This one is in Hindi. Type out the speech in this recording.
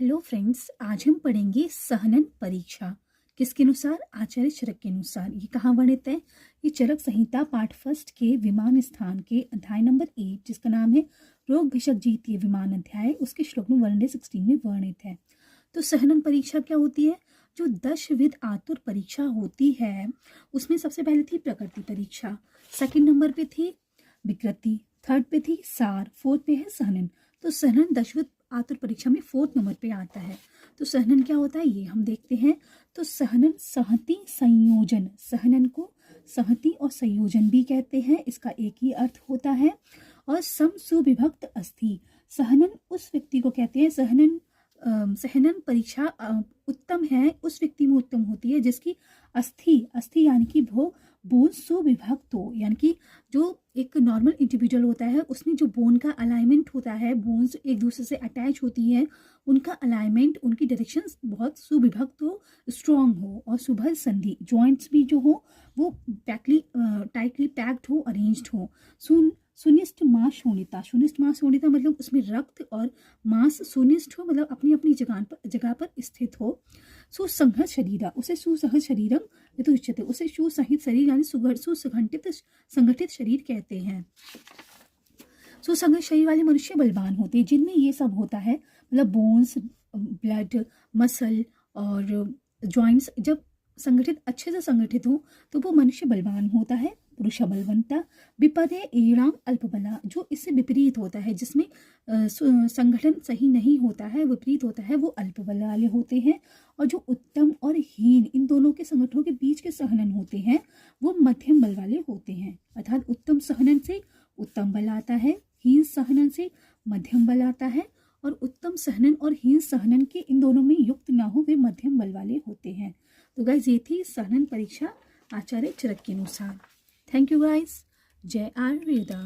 हेलो फ्रेंड्स, आज हम पढ़ेंगे सहनन परीक्षा। किसके अनुसार? आचार्य चरक के अनुसार। ये कहाँ वर्णित है? ये चरक संहिता पाठ फर्स्ट के विमान स्थान के अध्याय नंबर 8, जिसका नाम है रोग भिषक जीत विमान अध्याय, उसके श्लोक नंबर 116 में वर्णित है। तो सहनन परीक्षा क्या होती है? जो 10 विध आतुर परीक्षा होती है उसमें सबसे पहले थी प्रकृति परीक्षा, सेकंड नंबर पे थी विकृति, थर्ड पे थी सार, फोर्थ पे है सहनन। तो सहनन 10 विध आतुर परीक्षा में 4th नंबर पे आता है। तो सहनन क्या होता है ये हम देखते हैं। तो सहनन सहति संयोजन, सहनन को सहति और संयोजन भी कहते हैं, इसका एक ही अर्थ होता है। और सम सुविभक्त अस्थि, सहनन उस व्यक्ति को कहते हैं, सहनन परीक्षा उत्तम है, उस व्यक्ति में उत्तम होती है जिसकी अस्थि यानी कि बोन सुविभक्त हो, यानी कि जो एक नॉर्मल इंडिविजुअल होता है उसमें जो बोन का अलाइनमेंट होता है, बोन्स एक दूसरे से अटैच होती है, उनका अलाइनमेंट, उनकी डायरेक्शन बहुत सुविभक्त हो, स्ट्रॉन्ग हो, और सुभर संधि, जॉइंट्स भी जो हो वो टाइटली पैक्ड हो, अरेंज्ड हो। सुनिष्ठ मांस शोणिता, सुनिष्ठ मांस शोणिता मतलब उसमें रक्त और मांस सुनिष्ठ हो, मतलब अपनी अपनी जगह पर स्थित हो। सुसंहत शरीरा, उसे सुसहज शरीरम तो उच्चते, उसे सुसहित शरीर यानी संगठित शरीर कहते हैं। सुसंगत शरीर वाले मनुष्य बलवान होते हैं, जिनमें ये सब होता है, मतलब बोन्स, ब्लड, मसल और जॉइंट्स जब अच्छे से संगठित हो तो वो मनुष्य बलवान होता है। पुरुष बलवंता विपदे एणाम अल्पबला, जो इससे विपरीत होता है, जिसमें संगठन सही नहीं होता है, विपरीत होता है, वो अल्पबल वाले होते हैं। और जो उत्तम और हीन, इन दोनों के संगठनों के बीच के सहनन होते हैं, वो मध्यम बल वाले होते हैं। अर्थात उत्तम सहनन से उत्तम बल आता है, हीन सहनन से मध्यम बल आता है, और उत्तम सहनन और हीन सहनन के इन दोनों में युक्त ना हो, वे मध्यम बल वाले होते हैं। तो गाइज ये थी सहनन परीक्षा आचार्य चरक के अनुसार। Thank you guys. जय आयुर्वेदा।